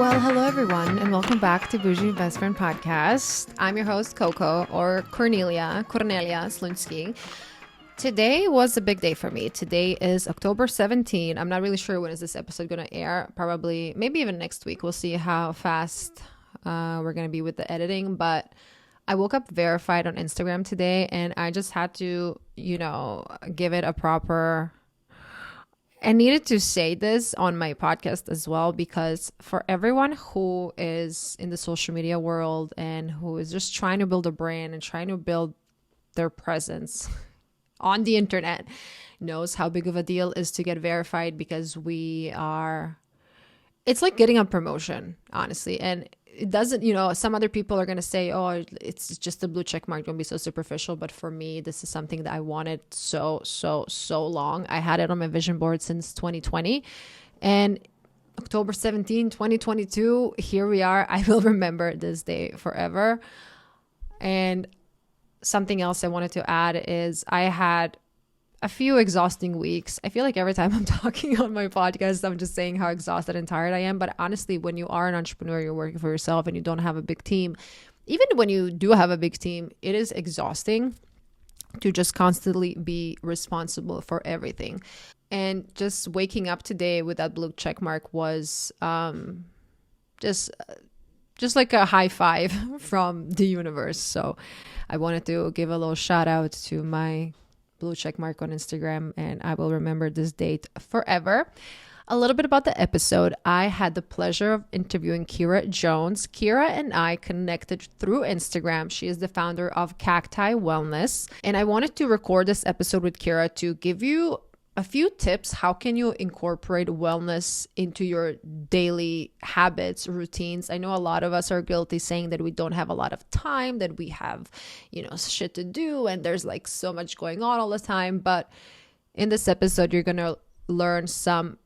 Well, hello everyone, and welcome back to Bougie Best Friend Podcast. I'm your host, Coco, or Cornelia Slunsky. Today was a big day for me. Today is October 17. I'm not really sure when is this episode going to air. Probably, maybe even next week. We'll see how fast we're going to be with the editing. But I woke up verified on Instagram today, and I just had to, give it a proper... I needed to say this on my podcast as well, because for everyone who is in the social media world and who is just trying to build a brand and trying to build their presence on the internet knows how big of a deal is to get verified, because it's like getting a promotion, honestly. And it doesn't, some other people are going to say, oh, it's just a blue check mark, don't be so superficial. But for me, this is something that I wanted so long. I had it on my vision board since 2020, and October 17, 2022, here we are. I will remember this day forever. And something else I wanted to add is I had a few exhausting weeks. I feel like every time I'm talking on my podcast, I'm just saying how exhausted and tired I am. But honestly, when you are an entrepreneur, you're working for yourself and you don't have a big team, even when you do have a big team, it is exhausting to just constantly be responsible for everything. And just waking up today with that blue check mark was just like a high five from the universe. So I wanted to give a little shout out to my blue check mark on Instagram, and I will remember this date forever. A little bit about the episode. I had the pleasure of interviewing Kira Jones. Kira and I connected through Instagram. She is the founder of Cacti Wellness, and I wanted to record this episode with Kira to give you a few tips. How can you incorporate wellness into your daily habits, routines? I know a lot of us are guilty saying that we don't have a lot of time, that we have, shit to do, and there's like so much going on all the time. But in this episode, you're going to learn some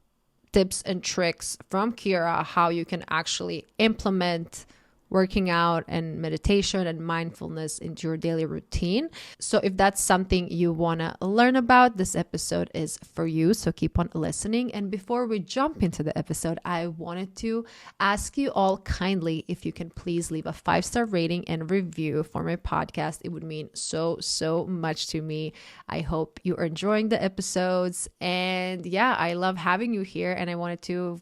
tips and tricks from Kira, how you can actually implement working out and meditation and mindfulness into your daily routine. So if that's something you want to learn about, this episode is for you. So keep on listening. And before we jump into the episode, I wanted to ask you all kindly if you can please leave a 5-star rating and review for my podcast. It would mean so much to me. I hope you are enjoying the episodes. And yeah, I love having you here. And I wanted to,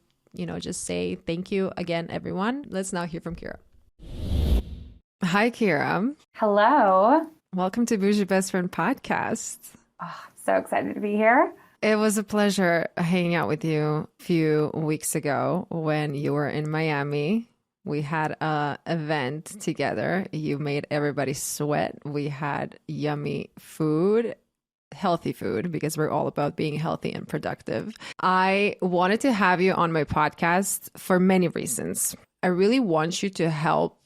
just say thank you again, everyone. Let's now hear from Kira. Hi, Kira. Hello. Welcome to Bougie Best Friend Podcast. Oh, so excited to be here. It was a pleasure hanging out with you a few weeks ago when you were in Miami. We had an event together. You made everybody sweat. We had yummy food, healthy food, because we're all about being healthy and productive. I wanted to have you on my podcast for many reasons. I really want you to help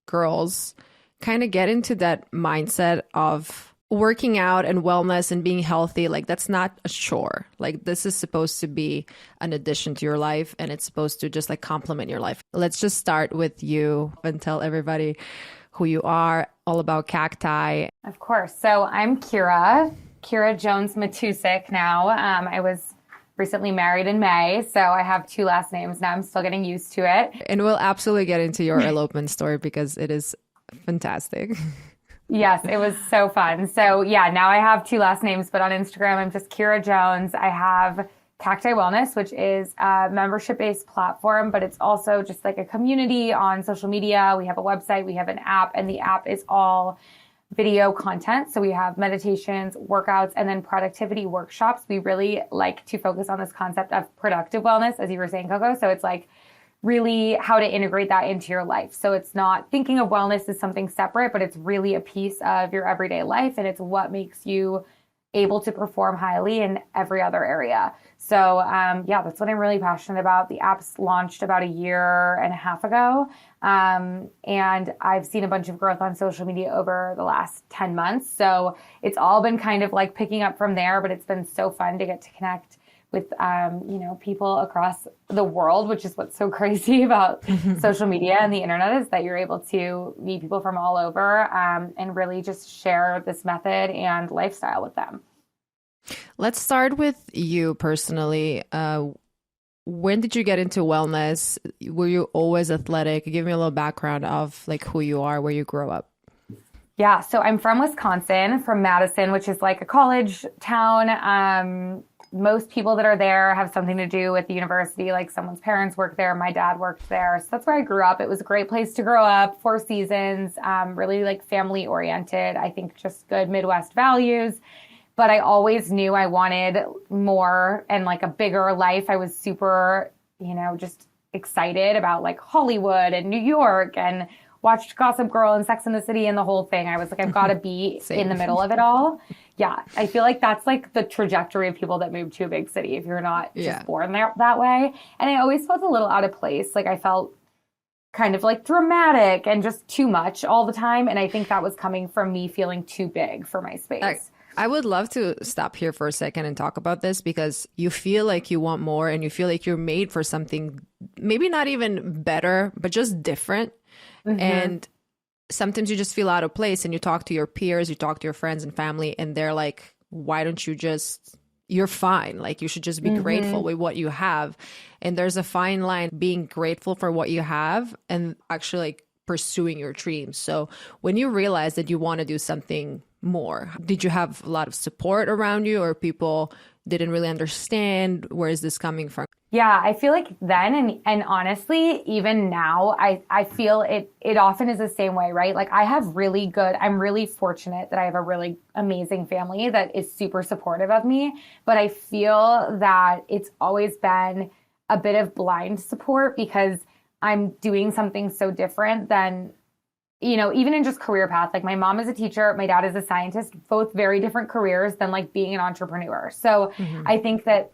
girls kind of get into that mindset of working out and wellness and being healthy. Like, that's not a chore. Like, this is supposed to be an addition to your life, and it's supposed to just like complement your life. Let's just start with you and tell everybody who you are, all about Cacti. Of course. So I'm Kira Jones Matousek now. I was recently married in May, so I have 2 last names now. I'm still getting used to it. And we'll absolutely get into your elopement story because it is fantastic. Yes, it was so fun. So yeah, now I have 2 last names, but on Instagram, I'm just Kira Jones. I have Cacti Wellness, which is a membership-based platform, but it's also just like a community on social media. We have a website, we have an app, and the app is all video content. So we have meditations, workouts, and then productivity workshops. We really like to focus on this concept of productive wellness, as you were saying, Coco. So it's like really how to integrate that into your life. So it's not thinking of wellness as something separate, but it's really a piece of your everyday life. And it's what makes you able to perform highly in every other area. So yeah, that's what I'm really passionate about. The app's launched about 1.5 years ago. And I've seen a bunch of growth on social media over the last 10 months. So it's all been kind of like picking up from there, but it's been so fun to get to connect with, people across the world, which is what's so crazy about social media and the internet, is that you're able to meet people from all over, and really just share this method and lifestyle with them. Let's start with you personally. when did you get into wellness? Were you always athletic? Give me a little background of like who you are, where you grew up. Yeah, so I'm from Wisconsin, from Madison, which is like a college town. Most people that are there have something to do with the university, like someone's parents worked there, my dad worked there. So that's where I grew up. It was a great place to grow up, Four Seasons, really like family oriented. I think just good Midwest values. But I always knew I wanted more and like a bigger life. I was super, just excited about like Hollywood and New York, and watched Gossip Girl and Sex and the City and the whole thing. I was like, I've got to be in the middle of it all. Yeah, I feel like that's like the trajectory of people that move to a big city if you're not just born there that way. And I always felt a little out of place. Like I felt kind of like dramatic and just too much all the time. And I think that was coming from me feeling too big for my space. I would love to stop here for a second and talk about this, because you feel like you want more and you feel like you're made for something maybe not even better, but just different. Mm-hmm. And sometimes you just feel out of place, and you talk to your peers, you talk to your friends and family, and they're like, why don't you just, you're fine. Like you should just be grateful with what you have. And there's a fine line being grateful for what you have and actually like pursuing your dreams. So when you realize that you want to do something more, did you have a lot of support around you, or people didn't really understand? Where is this coming from? Yeah, I feel like then and honestly, even now, I feel it often is the same way, right? Like I'm really fortunate that I have a really amazing family that is super supportive of me. But I feel that it's always been a bit of blind support because I'm doing something so different than, even in just career path. Like my mom is a teacher, my dad is a scientist, both very different careers than like being an entrepreneur. So I think that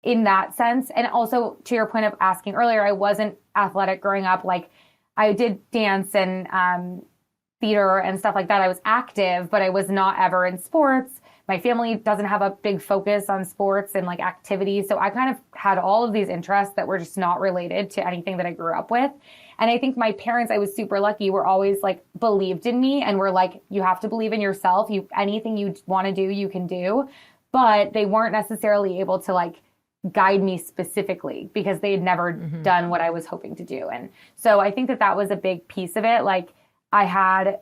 in that sense, and also to your point of asking earlier, I wasn't athletic growing up. Like I did dance and theater and stuff like that. I was active, but I was not ever in sports. My family doesn't have a big focus on sports and like activities. So I kind of had all of these interests that were just not related to anything that I grew up with. And I think my parents, I was super lucky, were always like believed in me and were like, you have to believe in yourself. Anything you want to do, you can do. But they weren't necessarily able to like guide me specifically because they had never done what I was hoping to do. And so I think that was a big piece of it. Like I had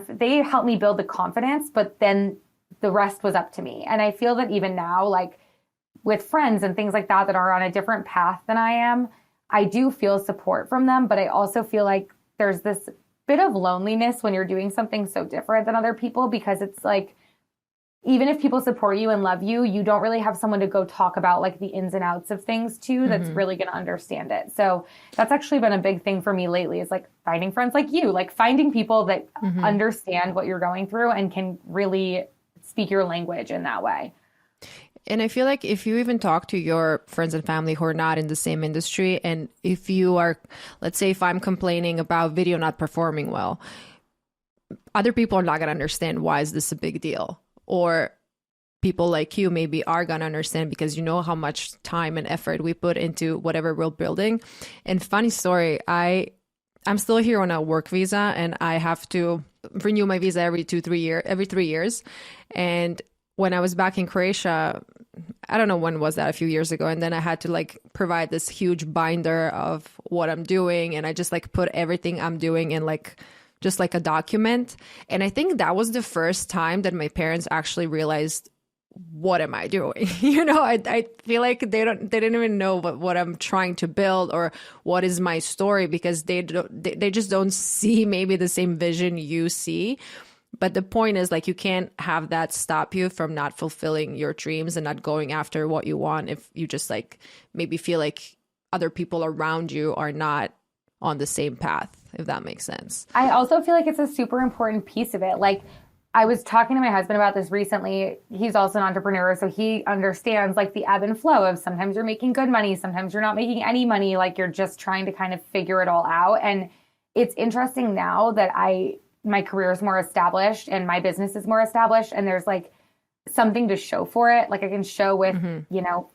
they helped me build the confidence, but then the rest was up to me. And I feel that even now, like with friends and things like that are on a different path than I am, I do feel support from them, but I also feel like there's this bit of loneliness when you're doing something so different than other people, because it's like, even if people support you and love you, you don't really have someone to go talk about like the ins and outs of things to that's really going to understand it. So that's actually been a big thing for me lately, is like finding friends like you, like finding people that understand what you're going through and can really speak your language in that way. And I feel like if you even talk to your friends and family who are not in the same industry, and if you are, let's say if I'm complaining about video not performing well, other people are not going to understand why is this a big deal. Or people like you maybe are going to understand because you know how much time and effort we put into whatever we're building. And funny story, I'm still here on a work visa, and I have to renew my visa every 3 years. And when I was back in Croatia, I don't know when was that, a few years ago. And then I had to like provide this huge binder of what I'm doing. And I just like put everything I'm doing in like, just like a document. And I think that was the first time that my parents actually realized, what am I doing? I feel like they didn't even know what I'm trying to build or what is my story, because they just don't see maybe the same vision you see. But the point is, like, you can't have that stop you from not fulfilling your dreams and not going after what you want if you just like maybe feel like other people around you are not on the same path, if that makes sense. I also feel like it's a super important piece of it. Like, I was talking to my husband about this recently. He's also an entrepreneur, so he understands like the ebb and flow of sometimes you're making good money, sometimes you're not making any money, like you're just trying to kind of figure it all out. And it's interesting now that my career is more established and my business is more established, and there's like something to show for it. Like I can show with,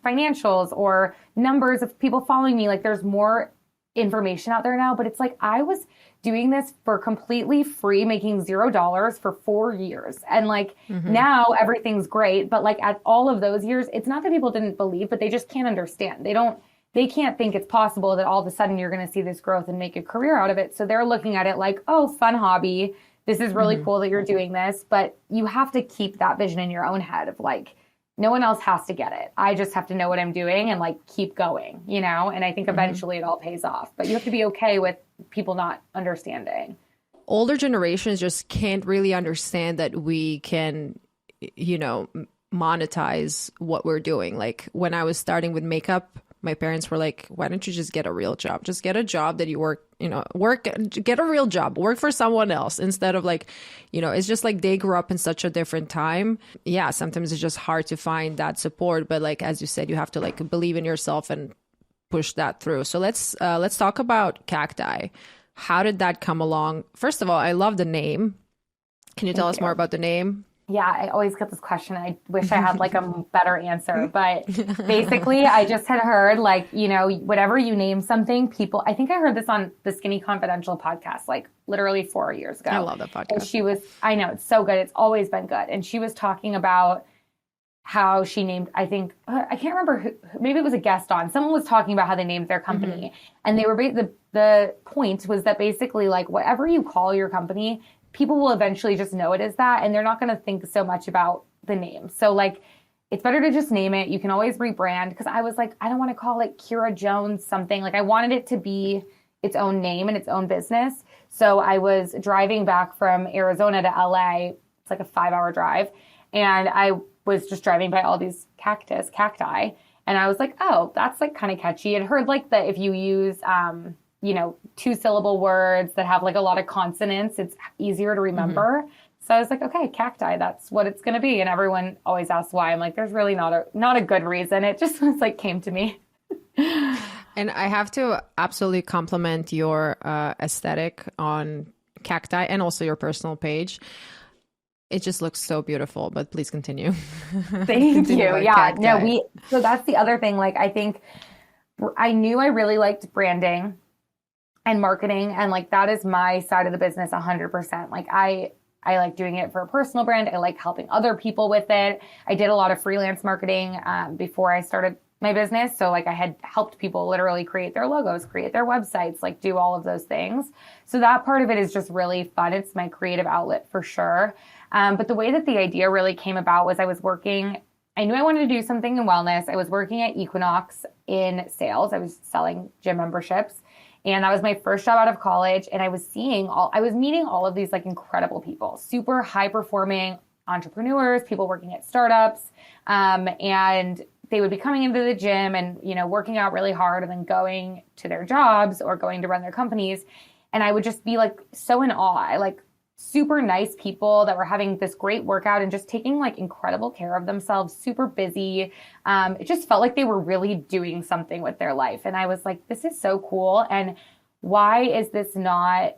financials or numbers of people following me. Like there's more information out there now, but it's like I was doing this for completely free, making $0 for 4 years. And like now everything's great. But like at all of those years, it's not that people didn't believe, but they just can't understand. They they can't think it's possible that all of a sudden you're going to see this growth and make a career out of it. So they're looking at it like, oh, fun hobby. This is really cool that you're doing this, but you have to keep that vision in your own head of like, no one else has to get it. I just have to know what I'm doing and like keep going, you know? And I think eventually it all pays off, but you have to be okay with people not understanding. Older generations just can't really understand that we can, you know, monetize what we're doing. Like when I was starting with makeup, my parents were like, why don't you just get a real job? Just get a job that you get a real job, work for someone else instead of like, you know, it's just like they grew up in such a different time. Yeah, sometimes it's just hard to find that support. But like, as you said, you have to like believe in yourself and push that through. So let's talk about Cacti. How did that come along? First of all, I love the name. Can you tell us more about the name? Yeah, I always get this question. I wish I had like a better answer, but basically I just had heard like, you know, whatever you name something, people, I think I heard this on the Skinny Confidential podcast, like literally 4 years ago. I love that podcast. And I know, it's so good. It's always been good. And she was talking about how she named, I think, I can't remember who, maybe it was a guest on, someone was talking about how they named their company. And they were, the point was that basically like whatever you call your company, people will eventually just know it as that, and they're not going to think so much about the name. So like, it's better to just name it. You can always rebrand, because I was like, I don't want to call it Kira Jones something. Like I wanted it to be its own name and its own business. So I was driving back from Arizona to LA. It's like a 5-hour drive. And I was just driving by all these cacti. And I was like, oh, that's like kind of catchy. And heard like that if you use, you know, 2-syllable words that have like a lot of consonants, it's easier to remember. So I was like, okay, cacti, that's what it's going to be. And everyone always asks why. I'm like, there's really not a good reason. It just was like came to me. And I have to absolutely compliment your aesthetic on Cacti and also your personal page. It just looks so beautiful, but please continue. Thank you. Yeah, Cacti. No, so that's the other thing. Like, I think I knew I really liked branding and marketing, and like, that is my side of the business 100%. Like I like doing it for a personal brand. I like helping other people with it. I did a lot of freelance marketing before I started my business. So like I had helped people literally create their logos, create their websites, like do all of those things. So that part of it is just really fun. It's my creative outlet for sure. But the way that the idea really came about was I knew I wanted to do something in wellness. I was working at Equinox in sales. I was selling gym memberships. And that was my first job out of college. And I was meeting all of these like incredible people, super high performing entrepreneurs, people working at startups. And they would be coming into the gym and, you know, working out really hard and then going to their jobs or going to run their companies. And I would just be like so in awe. Like super nice people that were having this great workout and just taking like incredible care of themselves, super busy. It just felt like they were really doing something with their life. And I was like, this is so cool. And why is this not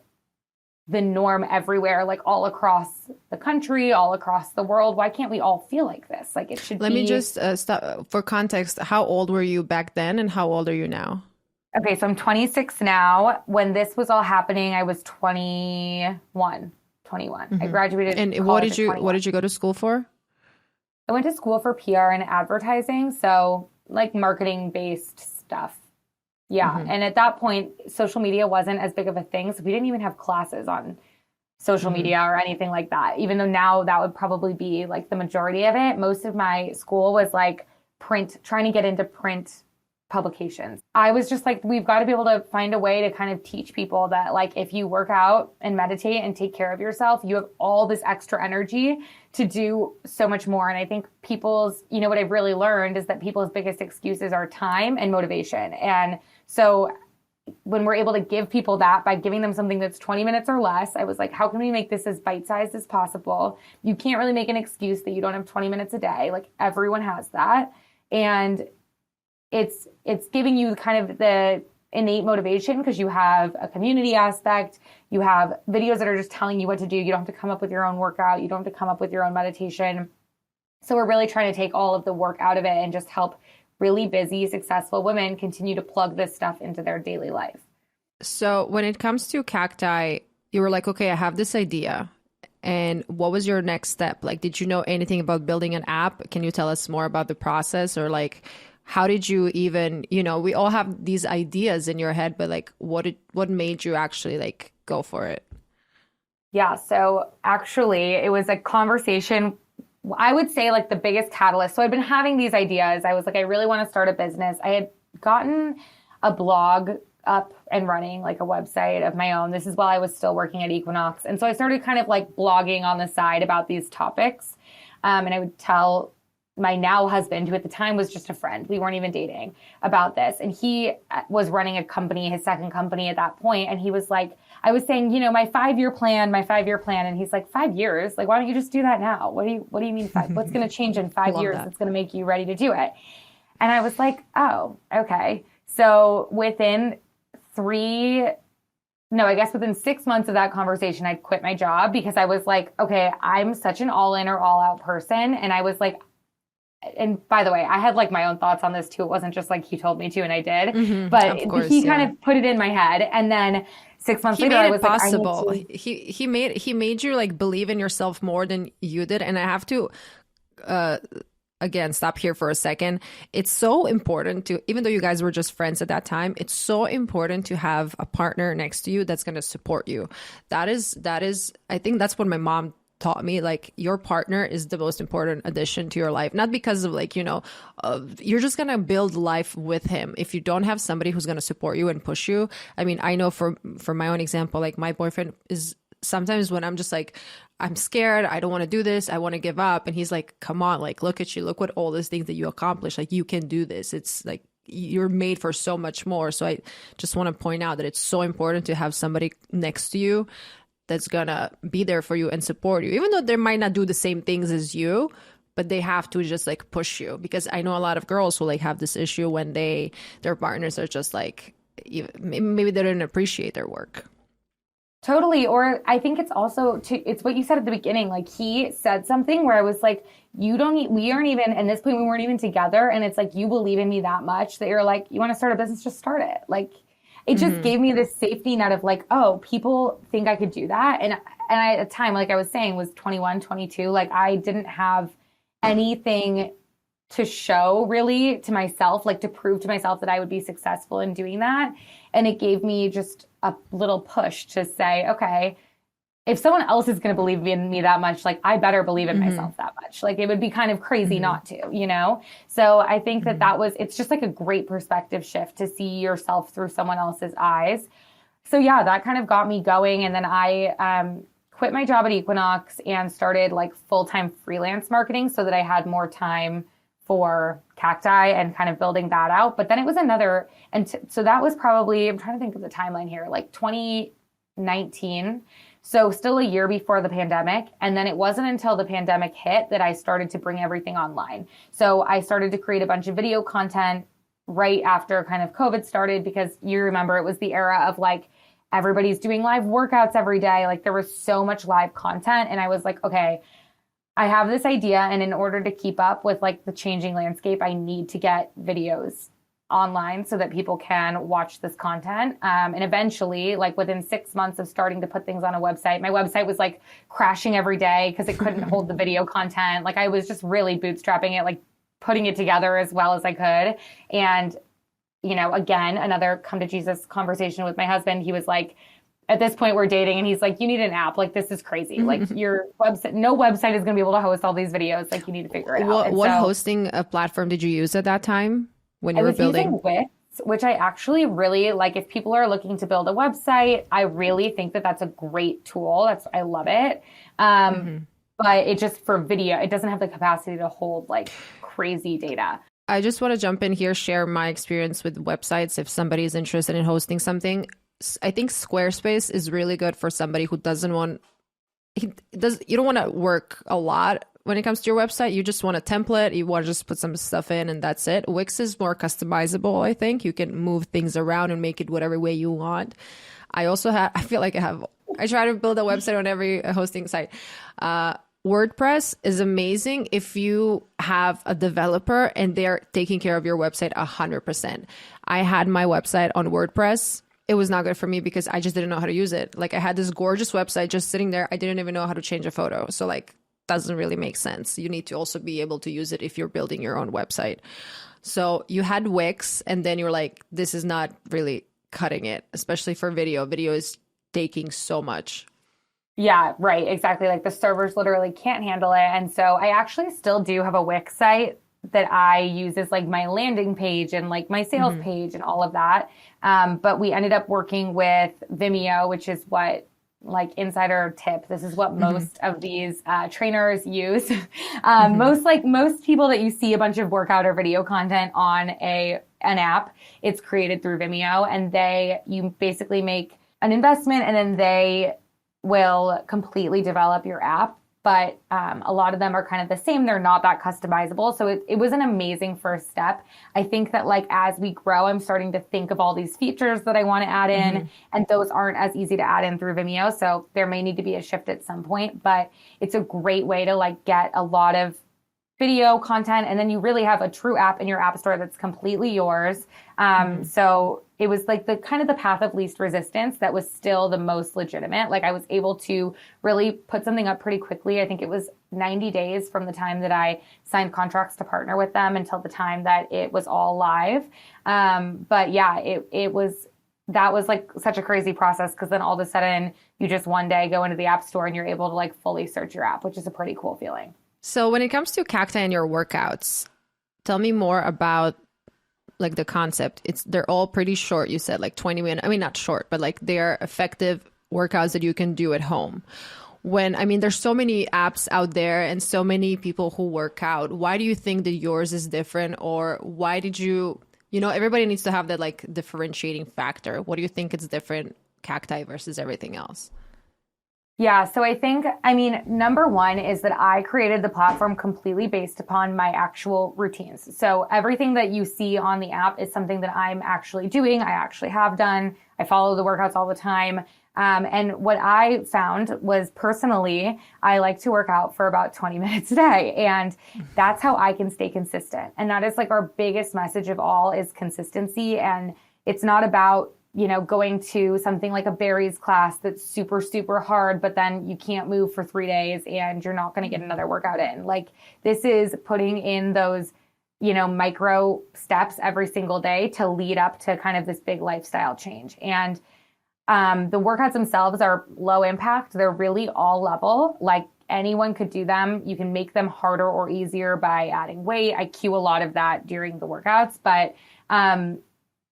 the norm everywhere, like all across the country, all across the world? Why can't we all feel like this? Like it should be. Let me just stop for context. How old were you back then and how old are you now? Okay, so I'm 26 now. When this was all happening, I was 21. I graduated. And what did you go to school for? I went to school for PR and advertising, so like marketing based stuff. Yeah. And at that point, social media wasn't as big of a thing. So we didn't even have classes on social media or anything like that. Even though now that would probably be like the majority of it. Most of my school was like print, trying to get into print publications. I was just like, we've got to be able to find a way to kind of teach people that like, if you work out and meditate and take care of yourself, you have all this extra energy to do so much more. And I think what I've really learned is that people's biggest excuses are time and motivation. And so when we're able to give people that by giving them something that's 20 minutes or less, I was like, how can we make this as bite-sized as possible? You can't really make an excuse that you don't have 20 minutes a day. Like everyone has that. And it's giving you kind of the innate motivation because you have a community aspect. You have videos that are just telling you what to do. You don't have to come up with your own workout. You don't have to come up with your own meditation. So we're really trying to take all of the work out of it and just help really busy, successful women continue to plug this stuff into their daily life. So when it comes to Cacti, you were like, okay, I have this idea. And what was your next step? Like, did you know anything about building an app? Can you tell us more about the process or like how did you even, we all have these ideas in your head, but like what made you actually like go for it? Yeah. So actually, it was a conversation. I would say like the biggest catalyst. So I'd been having these ideas. I was like, I really want to start a business. I had gotten a blog up and running, like a website of my own. This is while I was still working at Equinox. And so I started kind of like blogging on the side about these topics. And I would tell my now husband, who at the time was just a friend, we weren't even dating, about this. And he was running a company, his second company at that point. And he was like, I was saying, my 5-year plan. And he's like, 5 years? Like, why don't you just do that now? What do you mean five? What's going to change in 5 years that's going to make you ready to do it? And I was like, oh, okay. So within 6 months of that conversation, I'd quit my job because I was like, okay, I'm such an all in or all out person. And I was like, and by the way, I had like my own thoughts on this too. It wasn't just like he told me to and I did, but he kind of put it in my head. And then 6 months later, I was possible. Like, he made you like believe in yourself more than you did. And I have to, again, stop here for a second. It's so important to, even though you guys were just friends at that time, it's so important to have a partner next to you that's going to support you. That is, I think that's what my mom taught me. Like, your partner is the most important addition to your life, not because of like, you're just going to build life with him. If you don't have somebody who's going to support you and push you. I mean, I know for my own example, like my boyfriend is sometimes when I'm just like, I'm scared, I don't want to do this, I want to give up. And he's like, come on, like, look at you, look what all these things that you accomplished. Like, you can do this. It's like, you're made for so much more. So I just want to point out that it's so important to have somebody next to you that's gonna be there for you and support you, even though they might not do the same things as you, but they have to just like push you. Because I know a lot of girls who like have this issue when their partners are just like, maybe they didn't appreciate their work. Totally. Or I think it's also it's what you said at the beginning. Like, he said something where I was like, we aren't even, at this point, we weren't even together. And it's like, you believe in me that much that you're like, you want to start a business, just start it. Like, it just gave me this safety net of like, oh, people think I could do that. And I, at a time, like I was saying, was 21, 22. Like, I didn't have anything to show really to myself, like to prove to myself that I would be successful in doing that. And it gave me just a little push to say, okay, if someone else is going to believe in me that much, like, I better believe in myself that much. Like, it would be kind of crazy not to, So I think it's just like a great perspective shift to see yourself through someone else's eyes. So yeah, that kind of got me going. And then I quit my job at Equinox and started like full-time freelance marketing so that I had more time for Cacti and kind of building that out. But then it was so that was probably, I'm trying to think of the timeline here, like 2019. So still a year before the pandemic. And then it wasn't until the pandemic hit that I started to bring everything online. So I started to create a bunch of video content right after kind of COVID started, because you remember it was the era of like, everybody's doing live workouts every day. Like, there was so much live content. And I was like, okay, I have this idea. And in order to keep up with like the changing landscape, I need to get videos online so that people can watch this content. And eventually, like within 6 months of starting to put things on a website, my website was like crashing every day because it couldn't hold the video content. Like, I was just really bootstrapping it, like putting it together as well as I could. And, again, another come to Jesus conversation with my husband. He was like, at this point we're dating, and he's like, you need an app. Like, this is crazy. Like, your website, no website is going to be able to host all these videos. Like, you need to figure it out. What hosting platform did you use at that time when you were building? I was using Wix, which I actually really like. If people are looking to build a website, I really think that that's a great tool. I love it. But it just, for video, it doesn't have the capacity to hold like crazy data. I just want to jump in here, share my experience with websites. If somebody is interested in hosting something, I think Squarespace is really good for somebody who you don't want to work a lot when it comes to your website. You just want a template. You want to just put some stuff in and that's it. Wix is more customizable. I think you can move things around and make it whatever way you want. I try to build a website on every hosting site. WordPress is amazing if you have a developer and they're taking care of your website 100%. I had my website on WordPress. It was not good for me because I just didn't know how to use it. Like, I had this gorgeous website just sitting there. I didn't even know how to change a photo. So like, doesn't really make sense. You need to also be able to use it if you're building your own website. So you had Wix, and then you're like, this is not really cutting it, especially for video. Video is taking so much. Yeah, right. Exactly. Like the servers literally can't handle it. And so I actually still do have a Wix site that I use as like my landing page and like my sales page and all of that. But we ended up working with Vimeo, which is what, like, insider tip, this is what most of these trainers use. Most people that you see a bunch of workout or video content on an app, it's created through Vimeo, and you basically make an investment and then they will completely develop your app. But a lot of them are kind of the same. They're not that customizable. So it was an amazing first step. I think that like as we grow, I'm starting to think of all these features that I want to add in, and those aren't as easy to add in through Vimeo. So there may need to be a shift at some point, but it's a great way to like get a lot of video content, and then you really have a true app in your app store that's completely yours. So it was like the kind of the path of least resistance that was still the most legitimate. Like I was able to really put something up pretty quickly. I think it was 90 days from the time that I signed contracts to partner with them until the time that it was all live. But yeah, that was like such a crazy process, because then all of a sudden you just one day go into the app store and you're able to like fully search your app, which is a pretty cool feeling. So when it comes to Cacti and your workouts, tell me more about like the concept. They're all pretty short. You said like 20 minutes. I mean, not short, but like they are effective workouts that you can do at home. There's so many apps out there and so many people who work out. Why do you think that yours is different? Or why did everybody needs to have that like differentiating factor. What do you think is different, Cacti versus everything else? Yeah, so I think, number one is that I created the platform completely based upon my actual routines. So everything that you see on the app is something that I'm actually doing. I actually have done. I follow the workouts all the time. And what I found was, personally, I like to work out for about 20 minutes a day. And that's how I can stay consistent. And that is like our biggest message of all, is consistency. And it's not about going to something like a Barry's class that's super, super hard, but then you can't move for 3 days and you're not going to get another workout in. Like, this is putting in those, micro steps every single day to lead up to kind of this big lifestyle change. And the workouts themselves are low impact. They're really all level. Like, anyone could do them. You can make them harder or easier by adding weight. I cue a lot of that during the workouts, but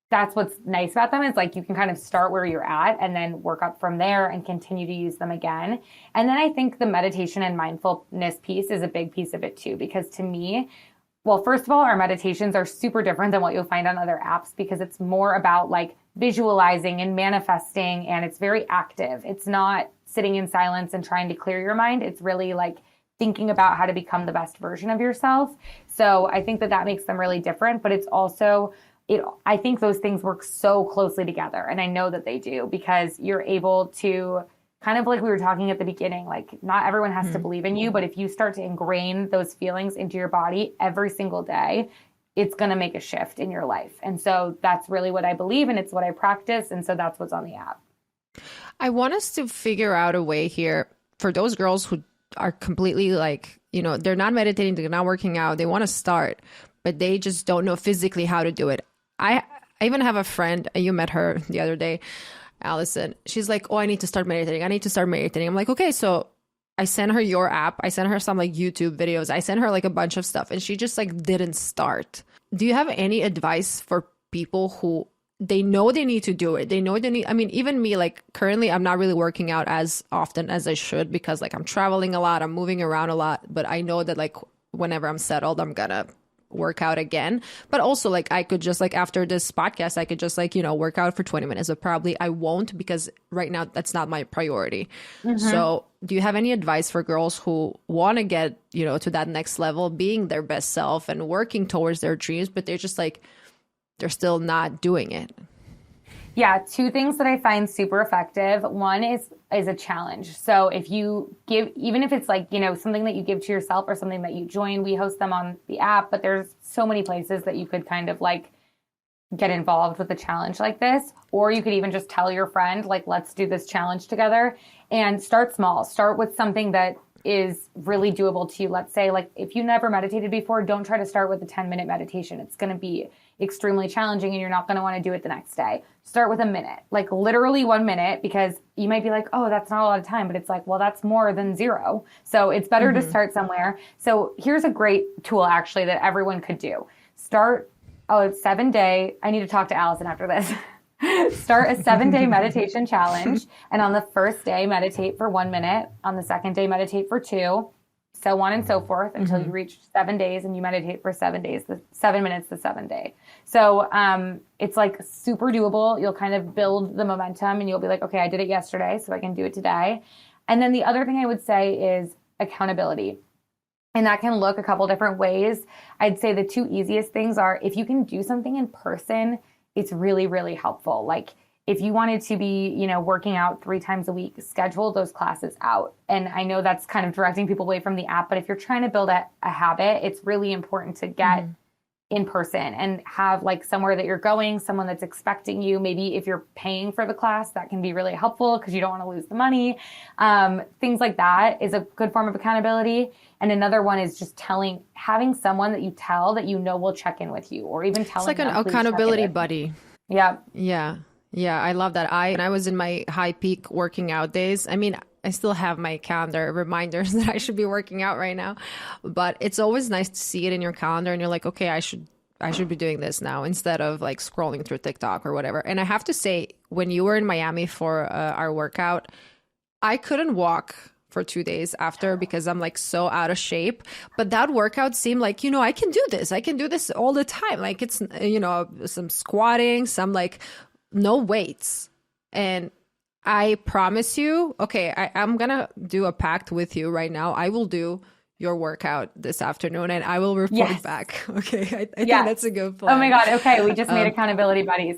that's what's nice about them, is like you can kind of start where you're at and then work up from there and continue to use them again. And then I think the meditation and mindfulness piece is a big piece of it too, because to me, well, first of all, our meditations are super different than what you'll find on other apps, because it's more about like visualizing and manifesting, and it's very active. It's not sitting in silence and trying to clear your mind. It's really like thinking about how to become the best version of yourself. So I think that makes them really different, but it's also, I think those things work so closely together. And I know that they do, because you're able to, kind of like we were talking at the beginning, like not everyone has to believe in you, but if you start to ingrain those feelings into your body every single day, it's going to make a shift in your life. And so that's really what I believe, and it's what I practice. And so that's what's on the app. I want us to figure out a way here for those girls who are completely like, they're not meditating, they're not working out, they want to start, but they just don't know physically how to do it. I even have a friend, you met her the other day, Allison. She's like, oh, I need to start meditating. I'm like, okay. So I sent her your app. I sent her some like YouTube videos. I sent her like a bunch of stuff, and she just like didn't start. Do you have any advice for people who they know they need to do it? They know they need, even me, like currently I'm not really working out as often as I should, because like I'm traveling a lot, I'm moving around a lot, but I know that like whenever I'm settled, I'm gonna work out again. But also like I could just like after this podcast, I could just like, work out for 20 minutes, but probably I won't, because right now that's not my priority. So do you have any advice for girls who want to get, to that next level, being their best self and working towards their dreams, but they're just like, they're still not doing it? Yeah, two things that I find super effective. One is a challenge. So if you give, even if it's like, something that you give to yourself or something that you join, we host them on the app, but there's so many places that you could kind of like get involved with a challenge like this. Or you could even just tell your friend, like, let's do this challenge together, and start small. Start with something that is really doable to you. Let's say, like, if you never meditated before, don't try to start with a 10-minute meditation. It's going to be extremely challenging and you're not going to want to do it the next day. Start with a minute, like literally 1 minute, because you might be like, oh, that's not a lot of time, but it's like, well, that's more than 0. So it's better to start somewhere. So here's a great tool actually that everyone could do. Start a 7-day, I need to talk to Allison after this. Start a 7-day meditation challenge. And on the first day, meditate for 1 minute. On the second day, meditate for 2, so on and so forth until you reach 7 days and you meditate for 7 days, 7 minutes the 7th day. So it's like super doable. You'll kind of build the momentum and you'll be like, okay, I did it yesterday, so I can do it today. And then the other thing I would say is accountability. And that can look a couple different ways. I'd say the 2 easiest things are if you can do something in person, it's really, really helpful. Like if you wanted to be, working out 3 times a week, schedule those classes out. And I know that's kind of directing people away from the app, but if you're trying to build a habit, it's really important to get in person and have like somewhere that you're going, someone that's expecting you. Maybe if you're paying for the class, that can be really helpful because you don't want to lose the money. Things like that is a good form of accountability. And another one is just having someone that you tell that will check in with you, or even telling it's like an accountability buddy. Yeah. Yeah, I love that. When I was in my high peak working out days, I mean, I still have my calendar reminders that I should be working out right now, but it's always nice to see it in your calendar and you're like, okay, I should be doing this now instead of like scrolling through TikTok or whatever. And I have to say, when you were in Miami for our workout, I couldn't walk for 2 days after because I'm like so out of shape. But that workout seemed like, I can do this. I can do this all the time. Like it's, some squatting, some like no weights. And I promise you, okay, I'm going to do a pact with you right now. I will do your workout this afternoon and I will report back. Okay. I think that's a good plan. Oh my God. Okay. We just made accountability buddies.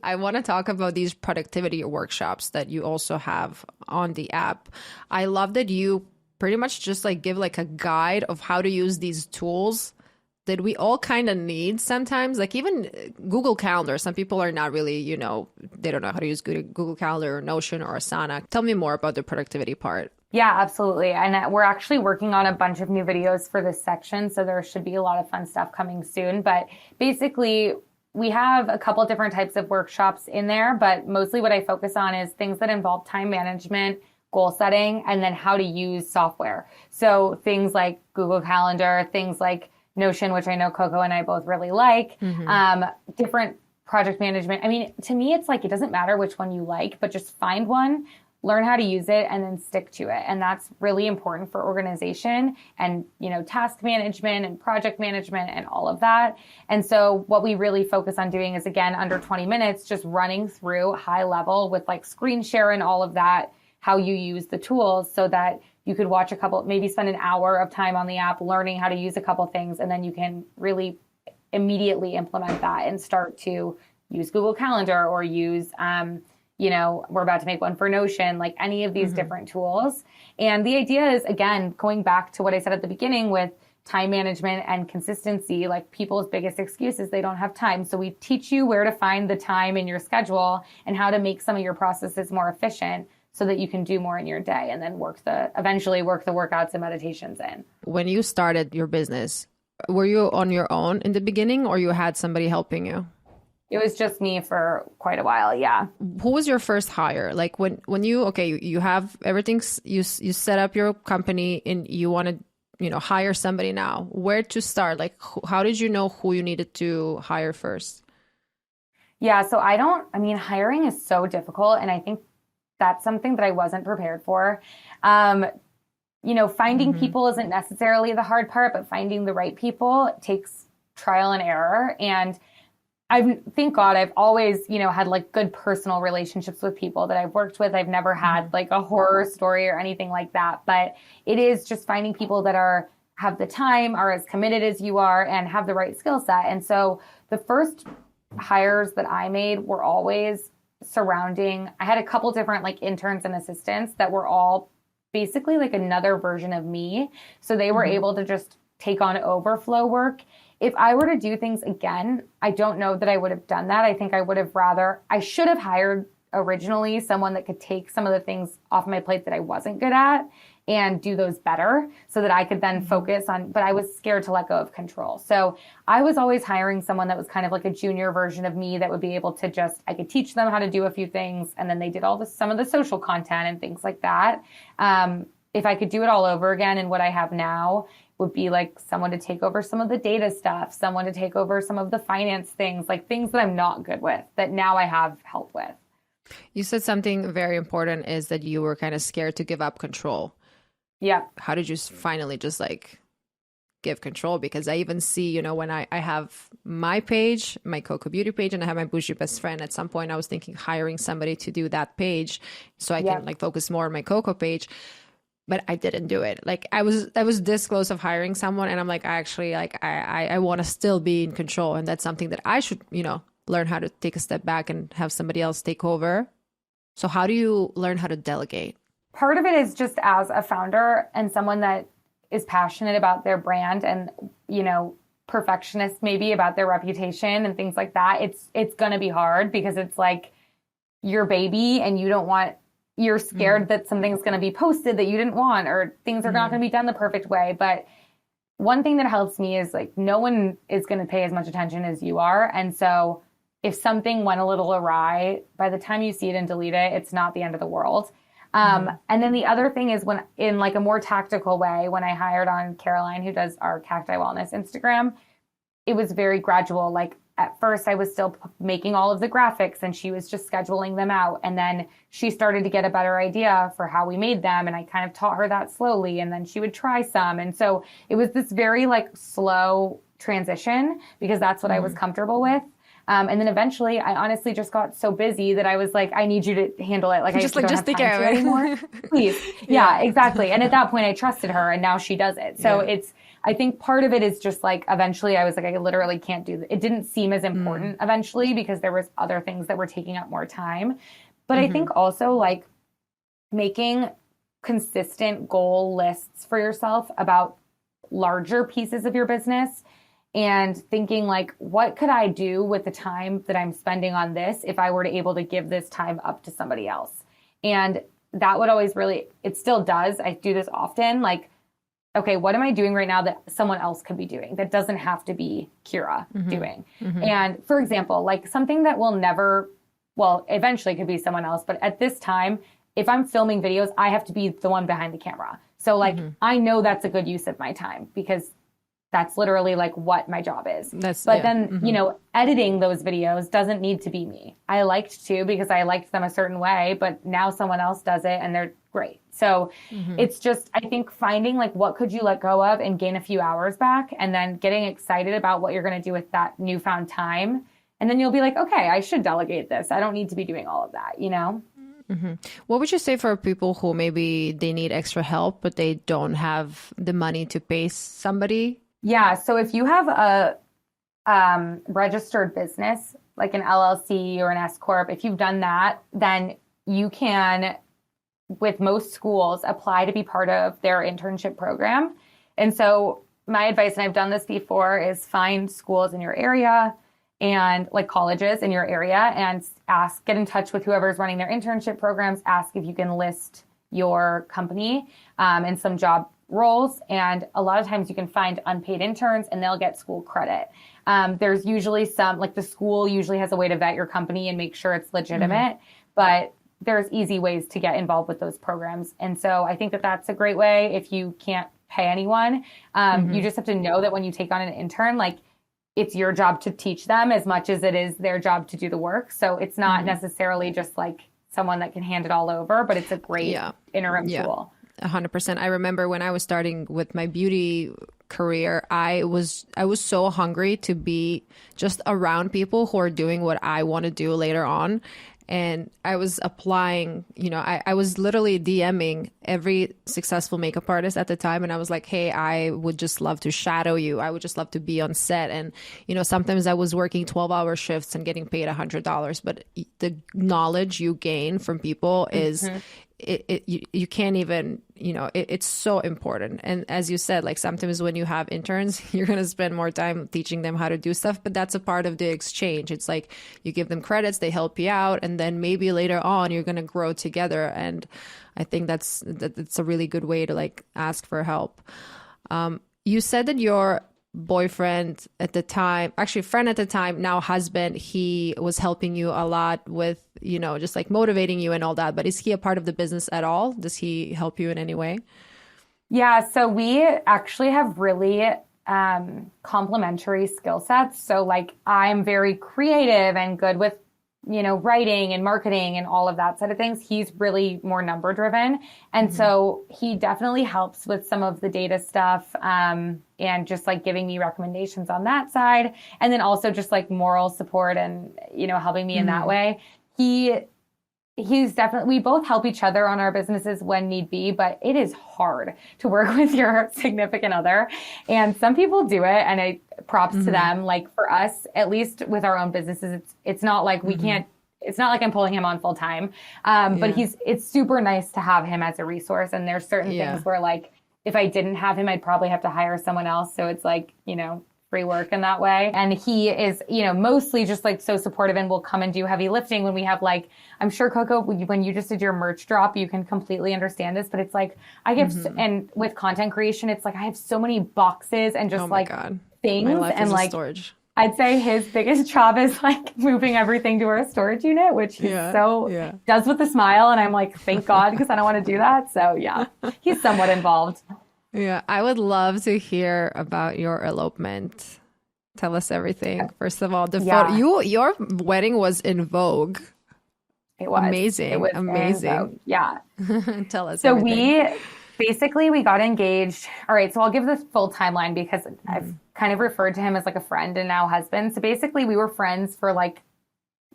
I want to talk about these productivity workshops that you also have on the app. I love that you pretty much just like give like a guide of how to use these tools that we all kind of need sometimes. Like even Google Calendar, some people are not really, they don't know how to use Google Calendar or Notion or Asana. Tell me more about the productivity part. Yeah, absolutely. And we're actually working on a bunch of new videos for this section. So there should be a lot of fun stuff coming soon. But basically, we have a couple different types of workshops in there, but mostly what I focus on is things that involve time management, goal setting, and then how to use software. So things like Google Calendar, things like Notion, which I know Coco and I both really like, different project management. I mean, to me, it's like, it doesn't matter which one you like, but just find one, learn how to use it, and then stick to it. And that's really important for organization and, task management and project management and all of that. And so what we really focus on doing is, again, under 20 minutes, just running through high level with like screen share and all of that, how you use the tools so that you could watch maybe spend an hour of time on the app learning how to use a couple things, and then you can really immediately implement that and start to use Google Calendar or use, we're about to make one for Notion, like any of these different tools. And the idea is, again, going back to what I said at the beginning with time management and consistency, like people's biggest excuse is they don't have time. So we teach you where to find the time in your schedule and how to make some of your processes more efficient so that you can do more in your day and then eventually work the workouts and meditations in. When you started your business, were you on your own in the beginning or you had somebody helping you? It was just me for quite a while. Yeah. Who was your first hire? Like when you have everything, you set up your company and you want to, hire somebody now, where to start? Like, how did you know who you needed to hire first? Yeah. So hiring is so difficult. And I think that's something that I wasn't prepared for. Finding people isn't necessarily the hard part, but finding the right people takes trial and error. And thank God I've always, had like good personal relationships with people that I've worked with. I've never had like a horror story or anything like that, but it is just finding people that have the time, are as committed as you are, and have the right skill set. And so the first hires that I made were always I had a couple different like interns and assistants that were all basically like another version of me. So they were able to just take on overflow work. If I were to do things again, I don't know that I would have done that. I think I should have hired originally someone that could take some of the things off my plate that I wasn't good at and do those better so that I could then focus on, but I was scared to let go of control. So I was always hiring someone that was kind of like a junior version of me that would be able to just, I could teach them how to do a few things. And then they did some of the social content and things like that. If I could do it all over again, and what I have now would be like someone to take over some of the data stuff, someone to take over some of the finance things, like things that I'm not good with that now I have help with. You said something very important is that you were kind of scared to give up control. Yeah. How did you finally just like give control? Because I even see, you know, when I have my page, my Coco Beauty page, and I have my Bougie Best Friend, at some point I was thinking hiring somebody to do that page so I can like focus more on my Coco page. But I didn't do it. Like I was this close of hiring someone, and I'm like, I want to still be in control. And that's something that I should, you know, learn how to take a step back and have somebody else take over. So how do you learn how to delegate? Part of it is just as a founder and someone that is passionate about their brand and, you know, perfectionist maybe about their reputation and things like that. It's going to be hard because it's like your baby and you're scared that something's going to be posted that you didn't want, or things are not going to be done the perfect way. But one thing that helps me is like, no one is going to pay as much attention as you are. And so if something went a little awry, by the time you see it and delete it, it's not the end of the world. And then the other thing is when in like a more tactical way, when I hired on Caroline, who does our Cacti Wellness Instagram, it was very gradual. Like at first I was still making all of the graphics and she was just scheduling them out. And then she started to get a better idea for how we made them. And I kind of taught her that slowly, and then she would try some. And so it was this very like slow transition because that's what I was comfortable with. And then eventually I honestly just got so busy that I was like, I need you to handle it. Like I just take care of it anymore. Please. Yeah, exactly. And at that point I trusted her, and now she does it. So I think part of it is just like, eventually I was like, I literally can't do that. It didn't seem as important eventually because there was other things that were taking up more time. But I think also like making consistent goal lists for yourself about larger pieces of your business, and thinking like, what could I do with the time that I'm spending on this if I were to able to give this time up to somebody else? And that would always really, it still does. I do this often. Like, okay, what am I doing right now that someone else could be doing that doesn't have to be Kira doing? And for example, like something that will never, well, eventually could be someone else, but at this time, if I'm filming videos, I have to be the one behind the camera. So like, I know that's a good use of my time because that's literally like what my job is. Then, you know, editing those videos doesn't need to be me. I liked to because I liked them a certain way, but now someone else does it and they're great. So it's just, I think finding like, what could you let go of and gain a few hours back, and then getting excited about what you're going to do with that newfound time. And then you'll be like, okay, I should delegate this. I don't need to be doing all of that, you know? What would you say for people who maybe they need extra help, but they don't have the money to pay somebody? Yeah. So if you have a registered business, like an LLC or an S Corp, if you've done that, then you can, with most schools, apply to be part of their internship program. And so my advice, and I've done this before, is find schools in your area and like colleges in your area and get in touch with whoever's running their internship programs, ask if you can list your company and some job roles. And a lot of times you can find unpaid interns and they'll get school credit. There's usually some, like the school usually has a way to vet your company and make sure it's legitimate, but there's easy ways to get involved with those programs. And so I think that that's a great way if you can't pay anyone. You just have to know that when you take on an intern, like it's your job to teach them as much as it is their job to do the work. So it's not necessarily just like someone that can hand it all over, but it's a great interim tool. 100%. I remember when I was starting with my beauty career, I was so hungry to be just around people who are doing what I want to do later on. And I was applying, you know, I was literally DMing every successful makeup artist at the time. And I was like, hey, I would just love to shadow you. I would just love to be on set. And, you know, sometimes I was working 12-hour shifts and getting paid $100. But the knowledge you gain from people is you can't even, it's so important. And as you said, like sometimes when you have interns, you're going to spend more time teaching them how to do stuff, but that's a part of the exchange. It's like you give them credits, they help you out, and then maybe later on you're going to grow together. And I think that's a really good way to like ask for help. You said that your boyfriend at the time, actually friend at the time, now husband, he was helping you a lot with, just like motivating you and all that. But is he a part of the business at all? Does he help you in any way? Yeah, so we actually have really complementary skill sets. So like I'm very creative and good with writing and marketing and all of that side of things. He's really more number driven. And so he definitely helps with some of the data stuff, and just like giving me recommendations on that side. And then also just like moral support and, helping me in that way. He's definitely, we both help each other on our businesses when need be, but it is hard to work with your significant other. And some people do it, and props to them. Like for us, at least with our own businesses, it's not like we can't, it's not like I'm pulling him on full time. But it's super nice to have him as a resource. And there's certain things where like, if I didn't have him, I'd probably have to hire someone else. So it's like, free work in that way. And he is, mostly just like so supportive and will come and do heavy lifting when we have like, I'm sure Coco, when you just did your merch drop, you can completely understand this, but it's like, I get, and with content creation, it's like, I have so many boxes and just things. My life and is like, storage. I'd say his biggest job is like moving everything to our storage unit, which he does with a smile. And I'm like, thank God, because I don't want to do that. So yeah, he's somewhat involved. Yeah, I would love to hear about your elopement. Tell us everything. First of all, the photo, your wedding was in Vogue. It was amazing. It was amazing. Yeah. Tell us. So everything. we got engaged. All right. So I'll give the full timeline because I've kind of referred to him as like a friend and now husband. So basically we were friends for like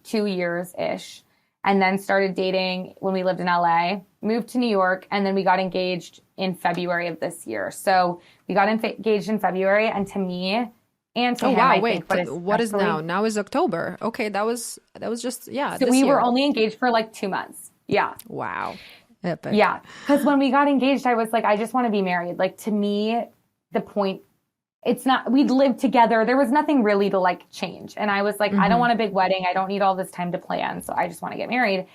2 years ish, and then started dating when we lived in LA, moved to New York, and then we got engaged in February of this year. So we got engaged in February, and to me and to him, wow, I wait, think what is now? Now is October. Okay, that was just So we were only engaged for like 2 months. Yeah. Wow. Epic. Yeah, because when we got engaged, I was like, I just want to be married. Like to me, the point, it's not, we'd lived together. There was nothing really to like change. And I was like, I don't want a big wedding. I don't need all this time to plan. So I just want to get married.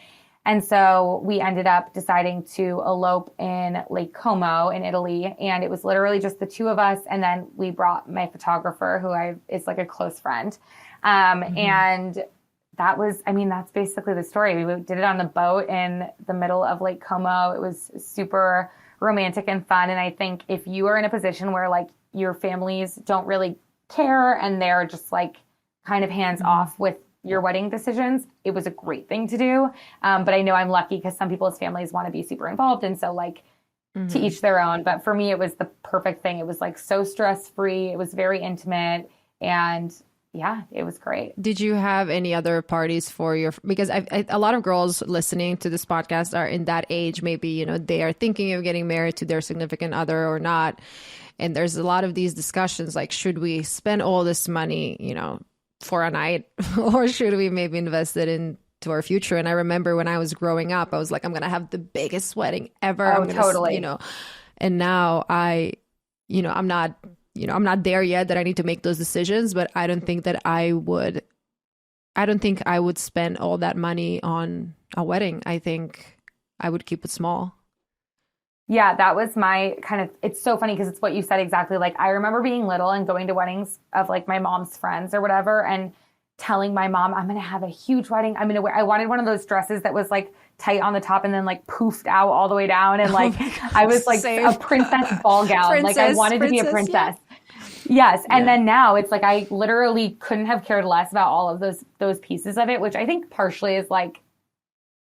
And so we ended up deciding to elope in Lake Como in Italy. And it was literally just the two of us. And then we brought my photographer, who is like a close friend. And that was, that's basically the story. We did it on the boat in the middle of Lake Como. It was super romantic and fun. And I think if you are in a position where like your families don't really care and they're just like kind of hands off with your wedding decisions, it was a great thing to do. But I know I'm lucky because some people's families want to be super involved. And so like to each their own. But for me, it was the perfect thing. It was like so stress-free. It was very intimate. And yeah, it was great. Did you have any other parties for your, because a lot of girls listening to this podcast are in that age, maybe, they are thinking of getting married to their significant other or not. And there's a lot of these discussions, like, should we spend all this money, for a night, or should we maybe invest it into our future? And I remember when I was growing up, I was like, I'm going to have the biggest wedding ever. Oh, totally. And now I'm not there yet that I need to make those decisions, but I don't think I would spend all that money on a wedding. I think I would keep it small. Yeah, that was my kind of, it's so funny because it's what you said exactly. Like I remember being little and going to weddings of like my mom's friends or whatever and telling my mom, I'm going to have a huge wedding. I wanted one of those dresses that was like tight on the top and then like poofed out all the way down. And like, I was like a princess ball gown. Like I wanted to be a princess. Yeah. Yes. And then now it's like, I literally couldn't have cared less about all of those pieces of it, which I think partially is like,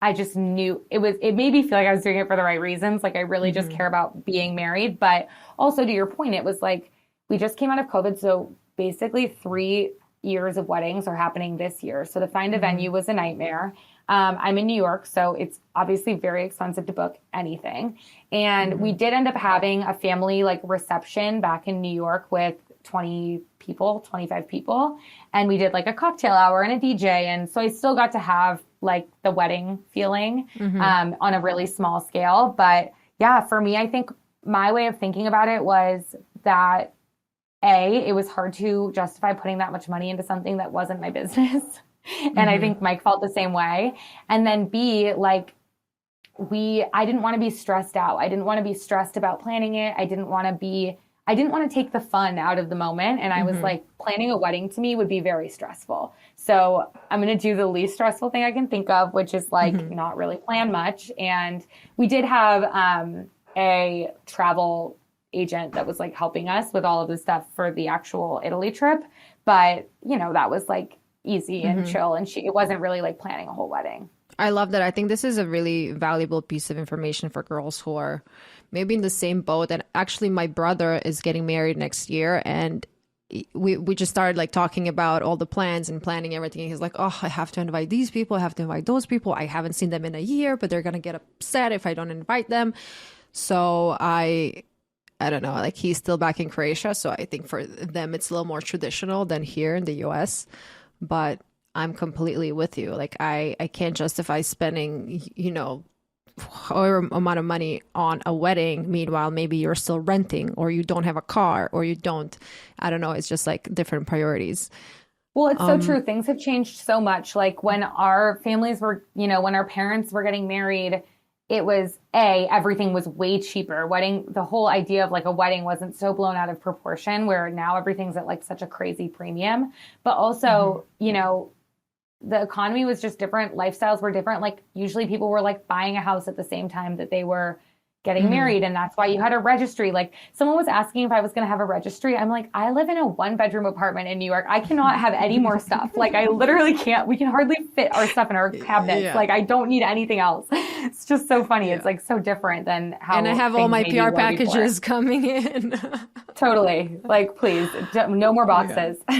I just knew it made me feel like I was doing it for the right reasons. Like I really just care about being married. But also to your point, it was like, we just came out of COVID. So basically 3 years of weddings are happening this year. So to find a venue was a nightmare. I'm in New York, so it's obviously very expensive to book anything. And we did end up having a family like reception back in New York with 20 people, 25 people. And we did like a cocktail hour and a DJ. And so I still got to have like the wedding feeling on a really small scale. But yeah, for me, I think my way of thinking about it was that it was hard to justify putting that much money into something that wasn't my business. And I think Mike felt the same way. And then B, like I didn't want to be stressed out. I didn't want to be stressed about planning it. I didn't want to take the fun out of the moment. And I was like, planning a wedding to me would be very stressful. So I'm going to do the least stressful thing I can think of, which is like not really plan much. And we did have a travel agent that was like helping us with all of the stuff for the actual Italy trip. But, you know, that was like easy and chill. And it wasn't really like planning a whole wedding. I love that. I think this is a really valuable piece of information for girls who are maybe in the same boat. And actually, my brother is getting married next year, and we just started like talking about all the plans and planning everything. And he's like, oh, I have to invite these people. I have to invite those people. I haven't seen them in a year, but they're going to get upset if I don't invite them. So I don't know, like he's still back in Croatia. So I think for them, it's a little more traditional than here in the US. But I'm completely with you. Like I can't justify spending, you know, however amount of money on a wedding. Meanwhile, maybe you're still renting, or you don't have a car, or you don't, I don't know. It's just like different priorities. Well, it's so true. Things have changed so much. Like when our families were, you know, when our parents were getting married, it was everything was way cheaper. The whole idea of like a wedding wasn't so blown out of proportion, where now everything's at like such a crazy premium. But also, you know, the economy was just different. Lifestyles were different. Like usually people were like buying a house at the same time that they were getting married. And that's why you had a registry. Like someone was asking if I was going to have a registry. I'm like, I live in a 1-bedroom apartment in New York. I cannot have any more stuff. Like I literally can't, we can hardly fit our stuff in our cabinets. Yeah. Like I don't need anything else. It's just so funny. Yeah. It's like so different than how. And I have all my PR packages coming in. Totally. Like, please, no more boxes. Yeah.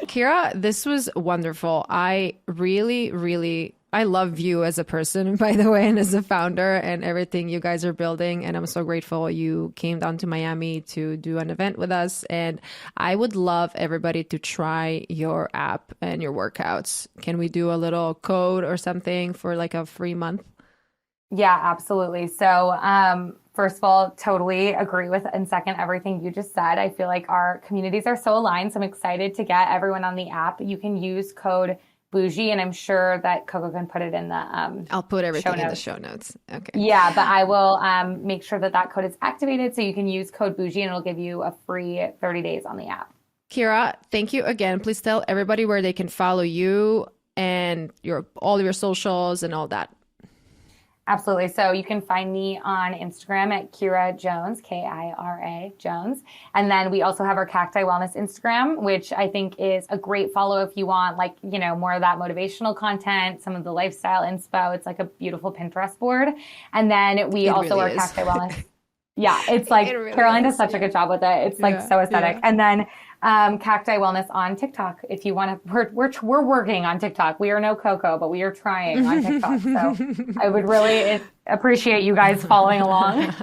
Kira, this was wonderful. I really, I love you as a person, by the way, and as a founder and everything you guys are building. And I'm so grateful you came down to Miami to do an event with us. And I would love everybody to try your app and your workouts. Can we do a little code or something for like a free month? Yeah, absolutely. So, first of all, totally agree with and second everything you just said. I feel like our communities are so aligned. So I'm excited to get everyone on the app. You can use code Bougie, and I'm sure that Coco can put it in the I'll put everything in the show notes. Okay. Yeah, but I will make sure that code is activated so you can use code Bougie and it'll give you a free 30 days on the app. Kira, thank you again. Please tell everybody where they can follow you and all of your socials and all that. Absolutely. So you can find me on Instagram at Kira Jones, Kira Jones. And then we also have our Cacti Wellness Instagram, which I think is a great follow if you want like, you know, more of that motivational content, some of the lifestyle inspo. It's like a beautiful Pinterest board. And then we also are Cacti Wellness. Yeah, it's like really Caroline does such a good job with it. It's like so aesthetic. Yeah. And then Cacti Wellness on TikTok. If you want to, we're working on TikTok. We are no Coco, but we are trying on TikTok. So I would really appreciate you guys following along.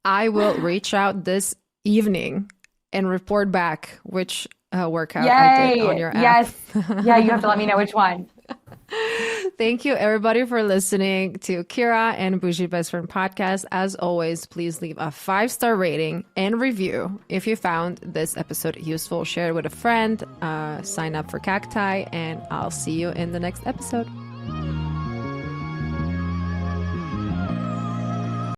I will reach out this evening and report back which workout I did on your app. Yes. Yeah, you have to let me know which one. Thank you, everybody, for listening to Kira and Bougie Best Friend podcast. As always, please leave a 5-star rating and review if you found this episode useful. Share it with a friend, sign up for Cacti, and I'll see you in the next episode.